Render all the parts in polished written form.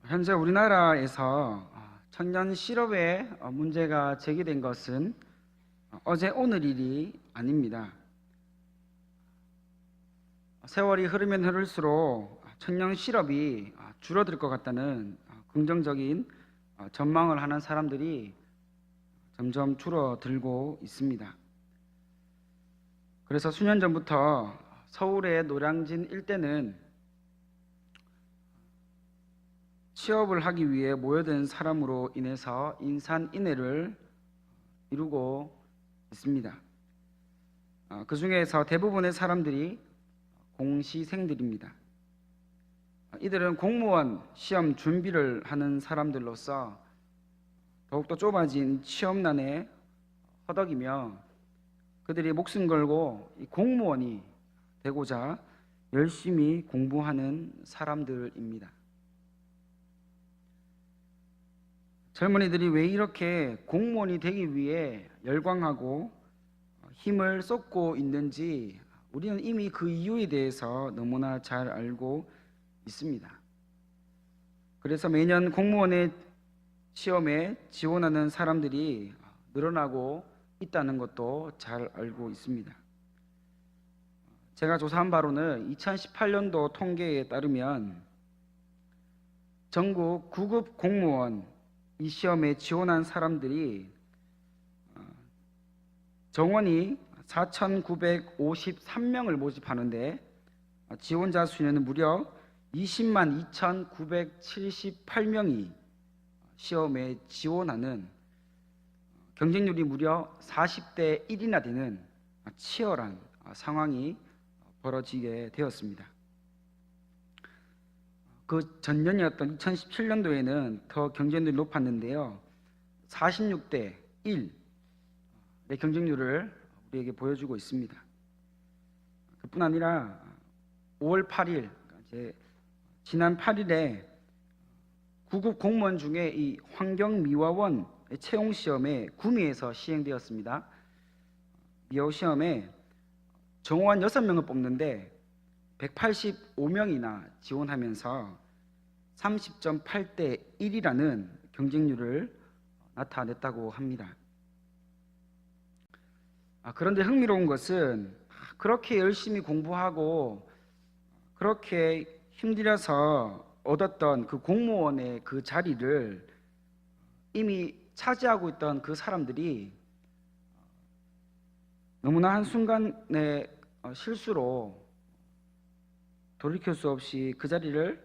현재 우리나라에서 청년 실업의 문제가 제기된 것은 어제 오늘 일이 아닙니다. 세월이 흐르면 흐를수록 청년 실업이 줄어들 것 같다는 긍정적인 전망을 하는 사람들이 점점 줄어들고 있습니다. 그래서 수년 전부터 서울의 노량진 일대는 취업을 하기 위해 모여든 사람으로 인해서 인산인해를 이루고 있습니다. 그 중에서 대부분의 사람들이 공시생들입니다. 이들은 공무원 시험 준비를 하는 사람들로서 더욱더 좁아진 취업난에 허덕이며 그들이 목숨 걸고 공무원이 되고자 열심히 공부하는 사람들입니다. 젊은이들이 왜 이렇게 공무원이 되기 위해 열광하고 힘을 쏟고 있는지 우리는 이미 그 이유에 대해서 너무나 잘 알고 있습니다. 그래서 매년 공무원의 시험에 지원하는 사람들이 늘어나고 있다는 것도 잘 알고 있습니다. 제가 조사한 바로는 2018년도 통계에 따르면 전국 9급 공무원 이 시험에 지원한 사람들이 정원이 4,953명을 모집하는데 지원자 수는 무려 20만 2,978명이 시험에 지원하는 경쟁률이 무려 40대 1이나 되는 치열한 상황이 벌어지게 되었습니다. 그 전년이었던 2017년도에는 더 경쟁률이 높았는데요. 46대 1의 경쟁률을 우리에게 보여주고 있습니다. 그뿐 아니라 5월 8일, 지난 8일에 9급 공무원 중에 이 환경미화원 채용 시험에 구미에서 시행되었습니다. 미화 시험에 정원 6명을 뽑는데 185명이나 지원하면서 30.8대 1이라는 경쟁률을 나타냈다고 합니다. 그런데 흥미로운 것은 그렇게 열심히 공부하고 그렇게 힘들여서 얻었던 그 공무원의 그 자리를 이미 차지하고 있던 그 사람들이 너무나 한순간의 실수로 돌이킬 수 없이 그 자리를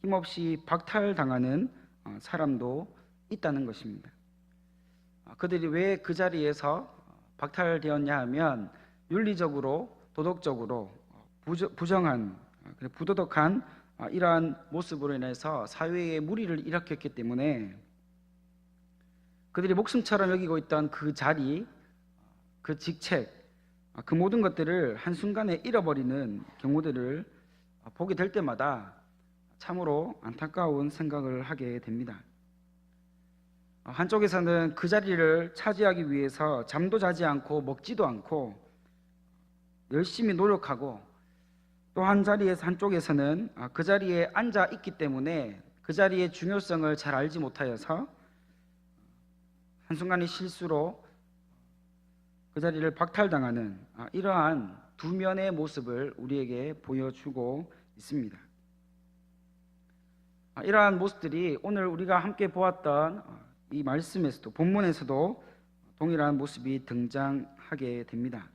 힘없이 박탈당하는 사람도 있다는 것입니다. 그들이 왜 그 자리에서 박탈되었냐 하면 윤리적으로 도덕적으로 부정한 부도덕한 이러한 모습으로 인해서 사회에 무리를 일으켰기 때문에 그들이 목숨처럼 여기고 있던 그 자리, 그 직책, 그 모든 것들을 한순간에 잃어버리는 경우들을 보게 될 때마다 참으로 안타까운 생각을 하게 됩니다. 한쪽에서는 그 자리를 차지하기 위해서 잠도 자지 않고 먹지도 않고 열심히 노력하고 또 한쪽에서는 그 자리에 앉아 있기 때문에 그 자리의 중요성을 잘 알지 못하여서 한순간의 실수로 그 자리를 박탈당하는 이러한 두 면의 모습을 우리에게 보여주고 있습니다. 이러한 모습들이 오늘 우리가 함께 보았던 이 말씀에서도 본문에서도 동일한 모습이 등장하게 됩니다.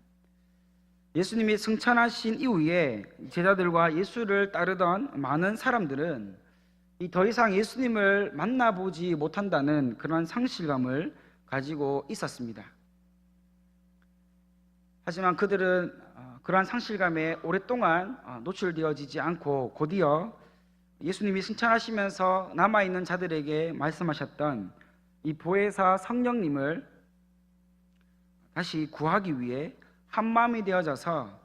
예수님이 승천하신 이후에 제자들과 예수를 따르던 많은 사람들은 더 이상 예수님을 만나보지 못한다는 그런 상실감을 가지고 있었습니다. 하지만 그들은 그러한 상실감에 오랫동안 노출되어지지 않고 곧이어 예수님이 승천하시면서 남아있는 자들에게 말씀하셨던 이 보혜사 성령님을 다시 구하기 위해 한마음이 되어져서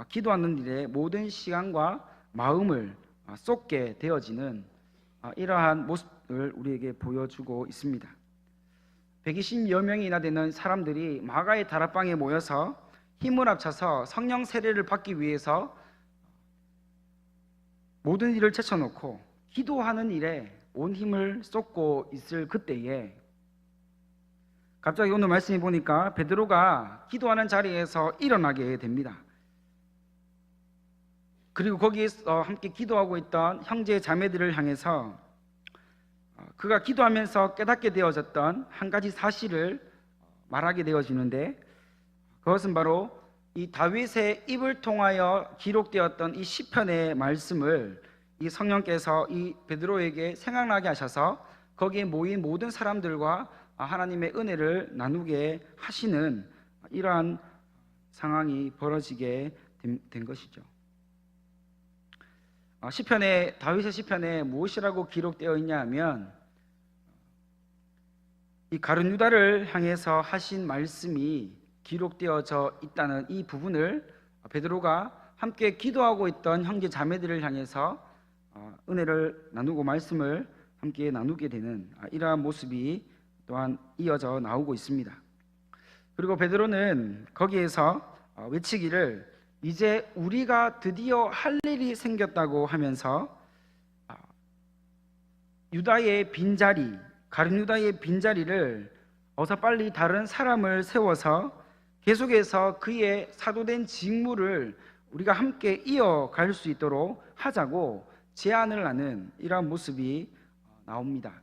기도하는 일에 모든 시간과 마음을 쏟게 되어지는 이러한 모습을 우리에게 보여주고 있습니다. 120여 명이나 되는 사람들이 마가의 다락방에 모여서 힘을 합쳐서 성령 세례를 받기 위해서 모든 일을 제쳐놓고 기도하는 일에 온 힘을 쏟고 있을 그때에 갑자기 오늘 말씀해 보니까 베드로가 기도하는 자리에서 일어나게 됩니다. 그리고 거기에서 함께 기도하고 있던 형제 자매들을 향해서 그가 기도하면서 깨닫게 되어졌던 한 가지 사실을 말하게 되어지는데, 그것은 바로 이 다윗의 입을 통하여 기록되었던 이 시편의 말씀을 이 성령께서 이 베드로에게 생각나게 하셔서 거기에 모인 모든 사람들과 하나님의 은혜를 나누게 하시는 이러한 상황이 벌어지게 된 것이죠. 시편에, 다윗의 시편에 무엇이라고 기록되어 있냐 하면 이 가룟 유다를 향해서 하신 말씀이 기록되어져 있다는 이 부분을 베드로가 함께 기도하고 있던 형제 자매들을 향해서 은혜를 나누고 말씀을 함께 나누게 되는 이러한 모습이 또한 이어져 나오고 있습니다. 그리고 베드로는 거기에서 외치기를 이제 우리가 드디어 할 일이 생겼다고 하면서 유다의 빈자리, 가룟 유다의 빈자리를 어서 빨리 다른 사람을 세워서 계속해서 그의 사도된 직무를 우리가 함께 이어갈 수 있도록 하자고 제안을 하는 이러한 모습이 나옵니다.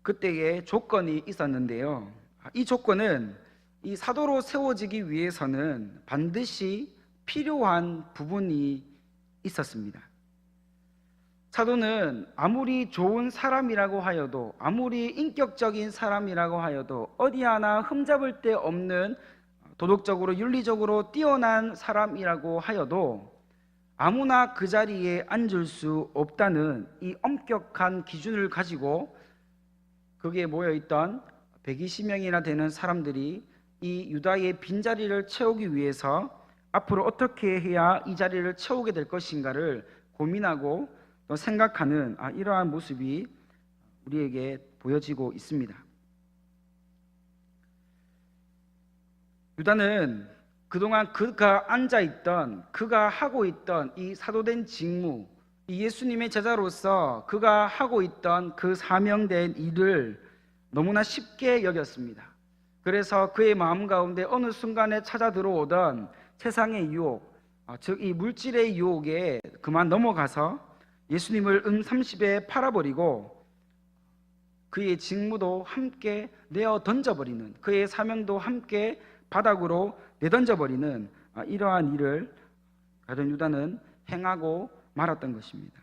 그때의 조건이 있었는데요, 이 조건은 이 사도로 세워지기 위해서는 반드시 필요한 부분이 있었습니다. 사도는 아무리 좋은 사람이라고 하여도, 아무리 인격적인 사람이라고 하여도, 어디 하나 흠잡을 데 없는 도덕적으로 윤리적으로 뛰어난 사람이라고 하여도 아무나 그 자리에 앉을 수 없다는 이 엄격한 기준을 가지고 거기에 모여있던 120명이나 되는 사람들이 이 유다의 빈자리를 채우기 위해서 앞으로 어떻게 해야 이 자리를 채우게 될 것인가를 고민하고 또 생각하는 이러한 모습이 우리에게 보여지고 있습니다. 유다는 그동안 그가 앉아있던, 그가 하고 있던 이 사도된 직무, 이 예수님의 제자로서 그가 하고 있던 그 사명된 일을 너무나 쉽게 여겼습니다. 그래서 그의 마음 가운데 어느 순간에 찾아 들어오던 세상의 유혹, 즉 이 물질의 유혹에 그만 넘어가서 예수님을 30에 팔아버리고 그의 직무도 함께 내어 던져버리는, 그의 사명도 함께 바닥으로 내던져버리는 이러한 일을 가룟 유다는 행하고 말았던 것입니다.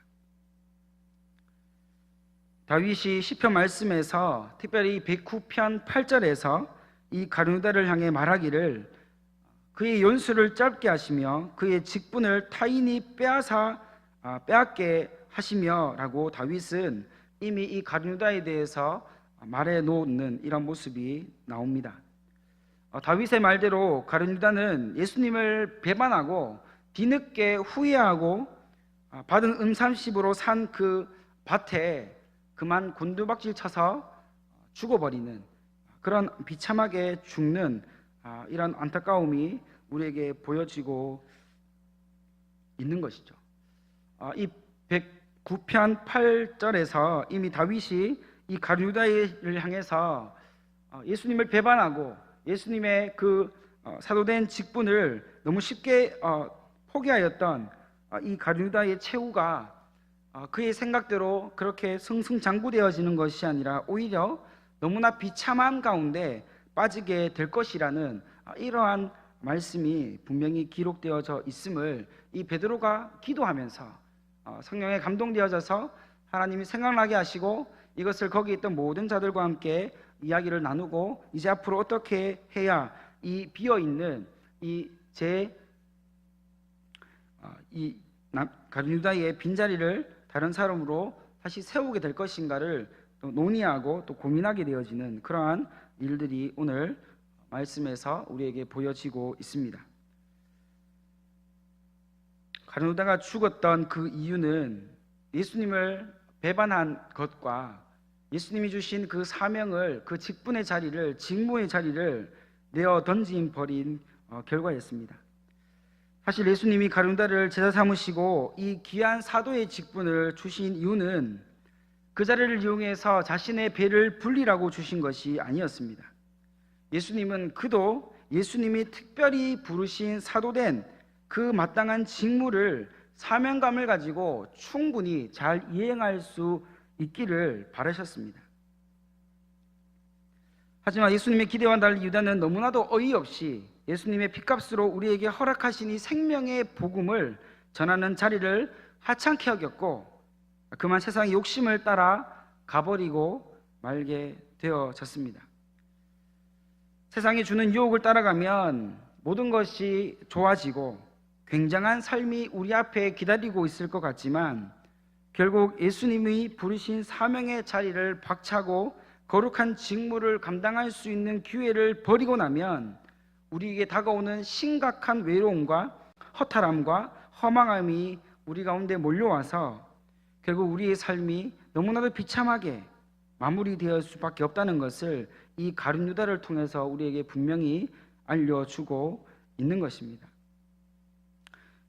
다윗이 시편 말씀에서 특별히 109편 8절에서 이 가룟 유다를 향해 말하기를 그의 연수를 짧게 하시며 그의 직분을 타인이 빼앗게 하시며 라고 다윗은 이미 이 가룟 유다에 대해서 말해 놓는 이런 모습이 나옵니다. 다윗의 말대로 가룟 유다는 예수님을 배반하고 뒤늦게 후회하고 받은 30으로 산 그 밭에 그만 곤두박질 쳐서 죽어버리는, 그런 비참하게 죽는 이런 안타까움이 우리에게 보여지고 있는 것이죠. 이 109편 8절에서 이미 다윗이 이 가룟 유다를 향해서 예수님을 배반하고 예수님의 그 사도된 직분을 너무 쉽게 포기하였던 이 가룟 유다의 최후가 그의 생각대로 그렇게 승승장구되어지는 것이 아니라 오히려 너무나 비참한 가운데 빠지게 될 것이라는 이러한 말씀이 분명히 기록되어져 있음을 이 베드로가 기도하면서 성령에 감동되어져서 하나님이 생각나게 하시고 이것을 거기 있던 모든 자들과 함께 이야기를 나누고 이제 앞으로 어떻게 해야 이 비어있는 이 가룟 유다의 빈자리를 다른 사람으로 다시 세우게 될 것인가를 또 논의하고 또 고민하게 되어지는 그러한 일들이 오늘 말씀에서 우리에게 보여지고 있습니다. 가룟 유다가 죽었던 그 이유는 예수님을 배반한 것과 예수님이 주신 그 사명을, 그 직분의 자리를, 직무의 자리를 내어 던진 버린 결과였습니다. 사실 예수님이 가룟유다를 제자 삼으시고 이 귀한 사도의 직분을 주신 이유는 그 자리를 이용해서 자신의 배를 불리라고 주신 것이 아니었습니다. 예수님은 그도 예수님이 특별히 부르신 사도된 그 마땅한 직무를 사명감을 가지고 충분히 잘 이행할 수 있기를 바라셨습니다. 하지만 예수님의 기대와 달리 유다는 너무나도 어이없이 예수님의 핏값으로 우리에게 허락하신 이 생명의 복음을 전하는 자리를 하찮게 여겼고 그만 세상의 욕심을 따라 가버리고 말게 되어졌습니다. 세상이 주는 유혹을 따라가면 모든 것이 좋아지고 굉장한 삶이 우리 앞에 기다리고 있을 것 같지만 결국 예수님이 부르신 사명의 자리를 박차고 거룩한 직무를 감당할 수 있는 기회를 버리고 나면 우리에게 다가오는 심각한 외로움과 허탈함과 허망함이 우리 가운데 몰려와서 결국 우리의 삶이 너무나도 비참하게 마무리되을 수밖에 없다는 것을 이 가룟유다를 통해서 우리에게 분명히 알려주고 있는 것입니다.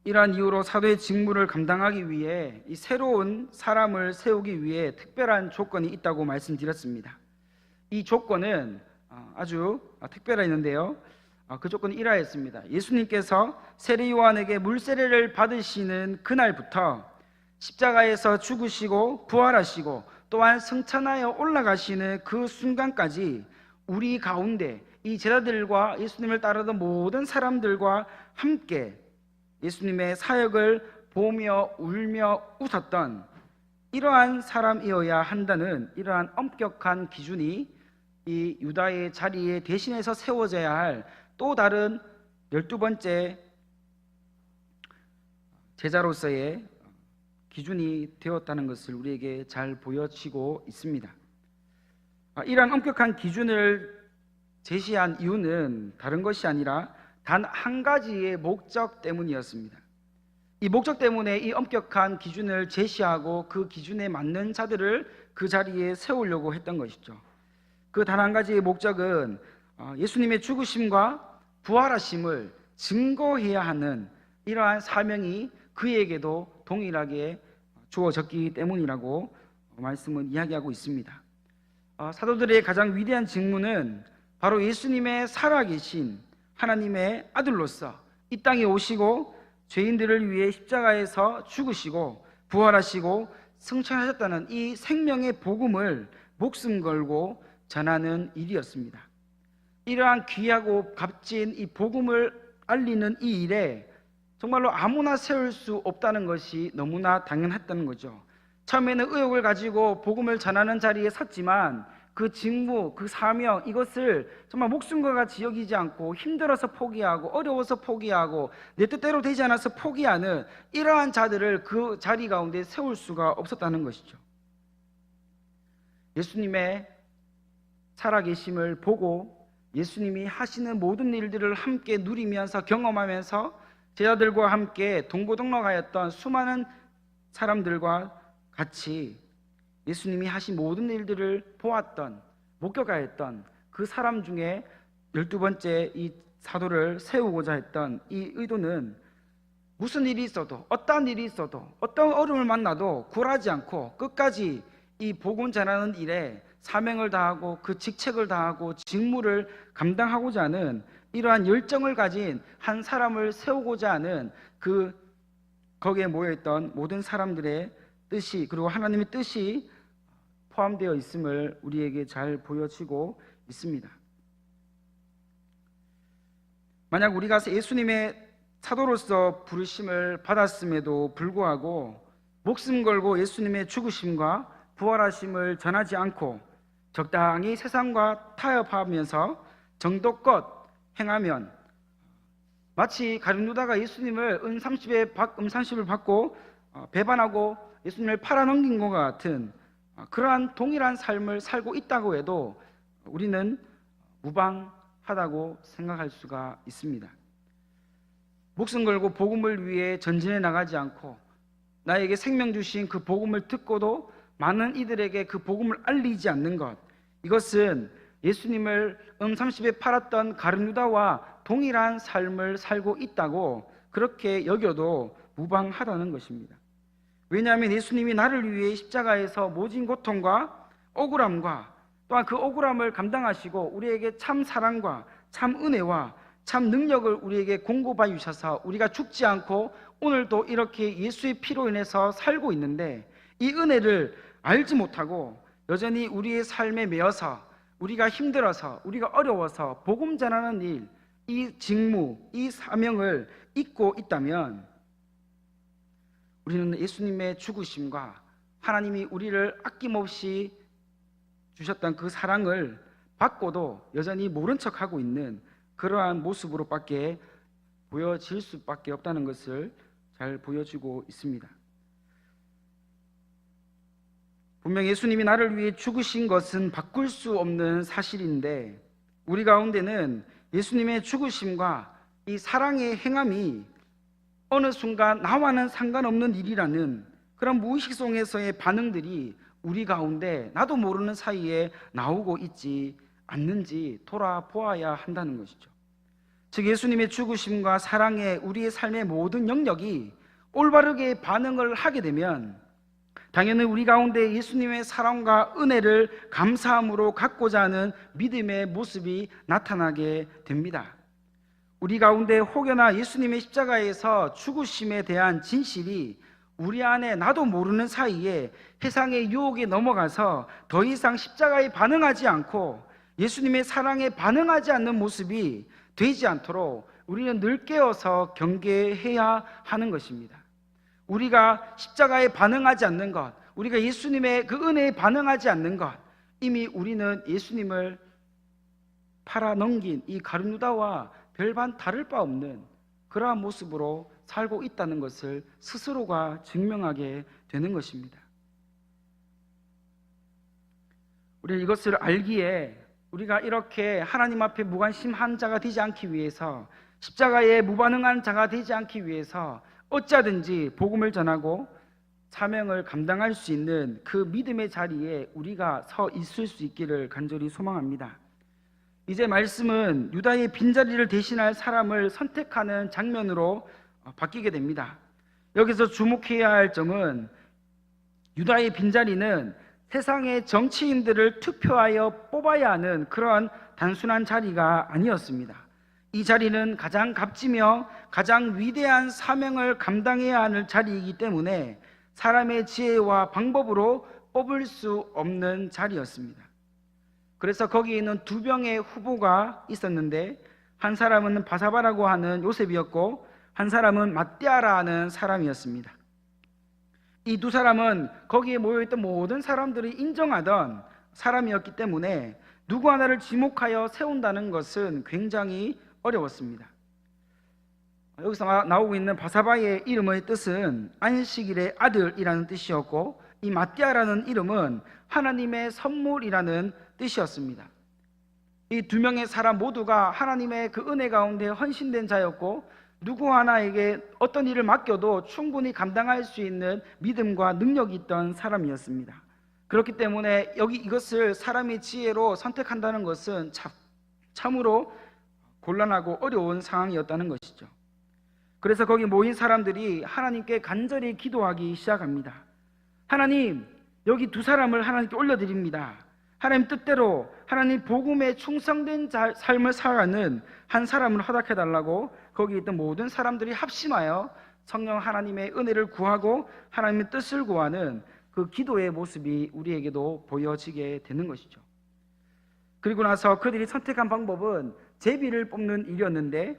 이러한 이유로 사도의 직무를 감당하기 위해 이 새로운 사람을 세우기 위해 특별한 조건이 있다고 말씀드렸습니다. 이 조건은 아주 특별했는데요. 그 조건은 이러했습니다. 예수님께서 세례 요한에게 물세례를 받으시는 그날부터 십자가에서 죽으시고 부활하시고 또한 승천하여 올라가시는 그 순간까지 우리 가운데 이 제자들과 예수님을 따르던 모든 사람들과 함께 예수님의 사역을 보며 울며 웃었던 이러한 사람이어야 한다는 이러한 엄격한 기준이 이 유다의 자리에 대신해서 세워져야 할 또 다른 12번째 제자로서의 기준이 되었다는 것을 우리에게 잘 보여지고 있습니다. 이러한 엄격한 기준을 제시한 이유는 다른 것이 아니라 단 한 가지의 목적 때문이었습니다. 이 목적 때문에 이 엄격한 기준을 제시하고 그 기준에 맞는 자들을 그 자리에 세우려고 했던 것이죠. 그 단 한 가지의 목적은 예수님의 죽으심과 부활하심을 증거해야 하는 이러한 사명이 그에게도 동일하게 주어졌기 때문이라고 말씀은 이야기하고 있습니다. 사도들의 가장 위대한 직무는 바로 예수님의 살아계신 하나님의 아들로서 이 땅에 오시고 죄인들을 위해 십자가에서 죽으시고 부활하시고 승천하셨다는 이 생명의 복음을 목숨 걸고 전하는 일이었습니다. 이러한 귀하고 값진 이 복음을 알리는 이 일에 정말로 아무나 세울 수 없다는 것이 너무나 당연했다는 거죠. 처음에는 의욕을 가지고 복음을 전하는 자리에 섰지만 그 직무, 그 사명, 이것을 정말 목숨과 같이 여기지 않고 힘들어서 포기하고 어려워서 포기하고 내 뜻대로 되지 않아서 포기하는 이러한 자들을 그 자리 가운데 세울 수가 없었다는 것이죠. 예수님의 살아계심을 보고 예수님이 하시는 모든 일들을 함께 누리면서 경험하면서 제자들과 함께 동고동락하였던 수많은 사람들과 같이 예수님이 하신 모든 일들을 보았던 목격하였던 그 사람 중에 12번째 이 사도를 세우고자 했던 이 의도는 무슨 일이 있어도 어떠한 일이 있어도 어떤 어려움을 만나도 굴하지 않고 끝까지 이 복음 전하는 일에 사명을 다하고 그 직책을 다하고 직무를 감당하고자 하는 이러한 열정을 가진 한 사람을 세우고자 하는 그 거기에 모여있던 모든 사람들의 뜻이 그리고 하나님의 뜻이 포함되어 있음을 우리에게 잘 보여지고 있습니다. 만약 우리가 예수님의 사도로서 부르심을 받았음에도 불구하고 목숨 걸고 예수님의 죽으심과 부활하심을 전하지 않고 적당히 세상과 타협하면서 정도껏 행하면 마치 가룟유다가 예수님을 음삼십을 받고 배반하고 예수님을 팔아넘긴 것과 같은 그러한 동일한 삶을 살고 있다고 해도 우리는 무방하다고 생각할 수가 있습니다. 목숨 걸고 복음을 위해 전진해 나가지 않고 나에게 생명 주신 그 복음을 듣고도 많은 이들에게 그 복음을 알리지 않는 것, 이것은 예수님을 음삼십에 팔았던 가룟유다와 동일한 삶을 살고 있다고 그렇게 여겨도 무방하다는 것입니다. 왜냐하면 예수님이 나를 위해 십자가에서 모진 고통과 억울함과 또한 그 억울함을 감당하시고 우리에게 참 사랑과 참 은혜와 참 능력을 우리에게 공급해 주셔서 우리가 죽지 않고 오늘도 이렇게 예수의 피로 인해서 살고 있는데, 이 은혜를 알지 못하고 여전히 우리의 삶에 매여서 우리가 힘들어서 우리가 어려워서 복음 전하는 일, 이 직무, 이 사명을 잊고 있다면 우리는 예수님의 죽으심과 하나님이 우리를 아낌없이 주셨던 그 사랑을 받고도 여전히 모른 척하고 있는 그러한 모습으로밖에 보여질 수밖에 없다는 것을 잘 보여주고 있습니다. 분명 예수님이 나를 위해 죽으신 것은 바꿀 수 없는 사실인데, 우리 가운데는 예수님의 죽으심과 이 사랑의 행함이 어느 순간 나와는 상관없는 일이라는 그런 무의식 속에서의 반응들이 우리 가운데 나도 모르는 사이에 나오고 있지 않는지 돌아보아야 한다는 것이죠. 즉, 예수님의 죽으심과 사랑에 우리의 삶의 모든 영역이 올바르게 반응을 하게 되면 당연히 우리 가운데 예수님의 사랑과 은혜를 감사함으로 갖고자 하는 믿음의 모습이 나타나게 됩니다. 우리 가운데 혹여나 예수님의 십자가에서 죽으심에 대한 진실이 우리 안에 나도 모르는 사이에 세상의 유혹에 넘어가서 더 이상 십자가에 반응하지 않고 예수님의 사랑에 반응하지 않는 모습이 되지 않도록 우리는 늘 깨어서 경계해야 하는 것입니다. 우리가 십자가에 반응하지 않는 것, 우리가 예수님의 그 은혜에 반응하지 않는 것, 이미 우리는 예수님을 팔아넘긴 이 가룟유다와 별반 다를 바 없는 그러한 모습으로 살고 있다는 것을 스스로가 증명하게 되는 것입니다. 우리는 이것을 알기에 우리가 이렇게 하나님 앞에 무관심한 자가 되지 않기 위해서, 십자가에 무반응한 자가 되지 않기 위해서 어찌하든지 복음을 전하고 사명을 감당할 수 있는 그 믿음의 자리에 우리가 서 있을 수 있기를 간절히 소망합니다. 이제 말씀은 유다의 빈자리를 대신할 사람을 선택하는 장면으로 바뀌게 됩니다. 여기서 주목해야 할 점은 유다의 빈자리는 세상의 정치인들을 투표하여 뽑아야 하는 그런 단순한 자리가 아니었습니다. 이 자리는 가장 값지며 가장 위대한 사명을 감당해야 하는 자리이기 때문에 사람의 지혜와 방법으로 뽑을 수 없는 자리였습니다. 그래서 거기에 있는 두 명의 후보가 있었는데, 한 사람은 바사바라고 하는 요셉이었고 한 사람은 맏디아라 하는 사람이었습니다. 이 두 사람은 거기에 모여있던 모든 사람들이 인정하던 사람이었기 때문에 누구 하나를 지목하여 세운다는 것은 굉장히 어려웠습니다. 여기서 나오고 있는 바사바의 이름의 뜻은 안식일의 아들이라는 뜻이었고, 이 맏디아라는 이름은 하나님의 선물이라는 뜻이었습니다. 이 두 명의 사람 모두가 하나님의 그 은혜 가운데 헌신된 자였고, 누구 하나에게 어떤 일을 맡겨도 충분히 감당할 수 있는 믿음과 능력이 있던 사람이었습니다. 그렇기 때문에 이것을 사람의 지혜로 선택한다는 것은 참으로 곤란하고 어려운 상황이었다는 것이죠. 그래서 거기 모인 사람들이 하나님께 간절히 기도하기 시작합니다. 하나님, 여기 두 사람을 하나님께 올려드립니다. 하나님 뜻대로 하나님 복음에 충성된 삶을 살아가는 한 사람을 허락해달라고 거기 있던 모든 사람들이 합심하여 성령 하나님의 은혜를 구하고 하나님의 뜻을 구하는 그 기도의 모습이 우리에게도 보여지게 되는 것이죠. 그리고 나서 그들이 선택한 방법은 제비를 뽑는 일이었는데,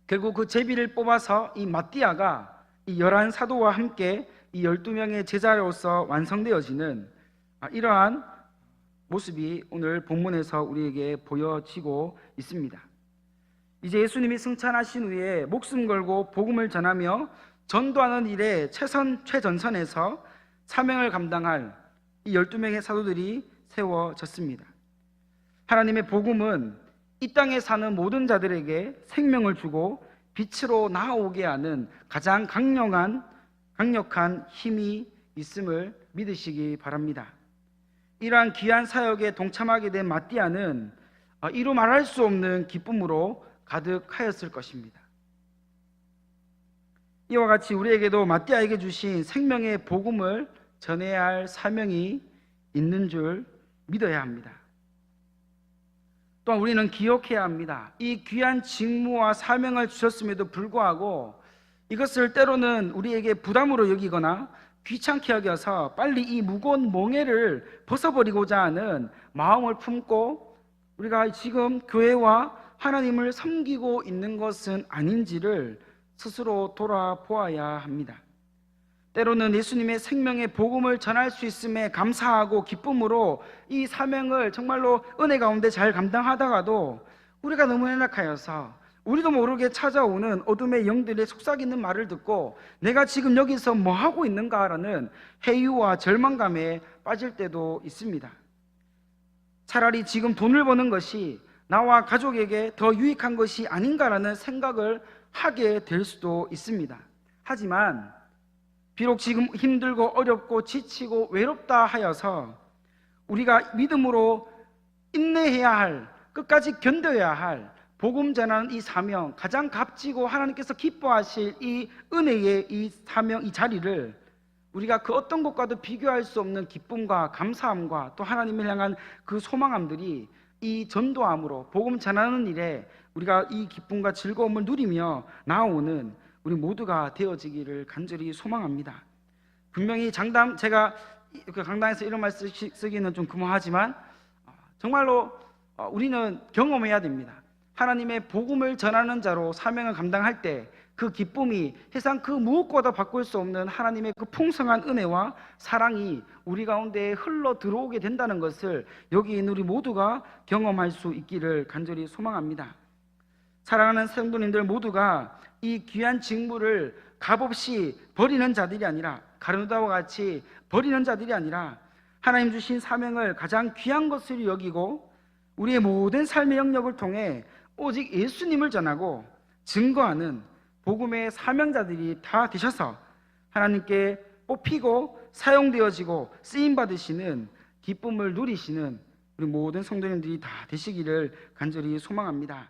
결국 그 제비를 뽑아서 이 맏디아가 이 11사도와 함께 이 12명의 제자로서 완성되어지는 이러한 모습이 오늘 본문에서 우리에게 보여지고 있습니다. 이제 예수님이 승천하신 후에 목숨 걸고 복음을 전하며 전도하는 일에 최전선에서 사명을 감당할 이 12명의 사도들이 세워졌습니다. 하나님의 복음은 이 땅에 사는 모든 자들에게 생명을 주고 빛으로 나아오게 하는 가장 강력한 힘이 있음을 믿으시기 바랍니다. 이러한 귀한 사역에 동참하게 된 맏디아는 이루 말할 수 없는 기쁨으로 가득하였을 것입니다. 이와 같이 우리에게도 마띠아에게 주신 생명의 복음을 전해야 할 사명이 있는 줄 믿어야 합니다. 또한 우리는 기억해야 합니다. 이 귀한 직무와 사명을 주셨음에도 불구하고 이것을 때로는 우리에게 부담으로 여기거나 귀찮게 여겨서 빨리 이 무거운 몽해를 벗어버리고자 하는 마음을 품고 우리가 지금 교회와 하나님을 섬기고 있는 것은 아닌지를 스스로 돌아보아야 합니다. 때로는 예수님의 생명의 복음을 전할 수 있음에 감사하고 기쁨으로 이 사명을 정말로 은혜 가운데 잘 감당하다가도 우리가 너무 연약하여서 우리도 모르게 찾아오는 어둠의 영들의 속삭이는 말을 듣고 내가 지금 여기서 뭐 하고 있는가라는 회유와 절망감에 빠질 때도 있습니다. 차라리 지금 돈을 버는 것이 나와 가족에게 더 유익한 것이 아닌가라는 생각을 하게 될 수도 있습니다. 하지만 비록 지금 힘들고 어렵고 지치고 외롭다 하여서 우리가 믿음으로 인내해야 할, 끝까지 견뎌야 할 복음 전하는 이 사명, 가장 값지고 하나님께서 기뻐하실 이 은혜의 이 사명, 이 자리를 우리가 그 어떤 것과도 비교할 수 없는 기쁨과 감사함과 또 하나님을 향한 그 소망함들이 이 전도함으로 복음 전하는 일에 우리가 이 기쁨과 즐거움을 누리며 나아오는 우리 모두가 되어지기를 간절히 소망합니다. 분명히 제가 그 강당에서 이런 말 쓰기는 좀 금호하지만 정말로 우리는 경험해야 됩니다. 하나님의 복음을 전하는 자로 사명을 감당할 때 그 기쁨이 세상 그 무엇과도 바꿀 수 없는 하나님의 그 풍성한 은혜와 사랑이 우리 가운데 흘러 들어오게 된다는 것을 여기 있는 우리 모두가 경험할 수 있기를 간절히 소망합니다. 사랑하는 성도님들 모두가 이 귀한 직무를 값없이 버리는 자들이 아니라, 가룟유다와 같이 버리는 자들이 아니라 하나님 주신 사명을 가장 귀한 것으로 여기고 우리의 모든 삶의 영역을 통해 오직 예수님을 전하고 증거하는 복음의 사명자들이 다 되셔서 하나님께 뽑히고 사용되어지고 쓰임받으시는 기쁨을 누리시는 우리 모든 성도님들이 다 되시기를 간절히 소망합니다.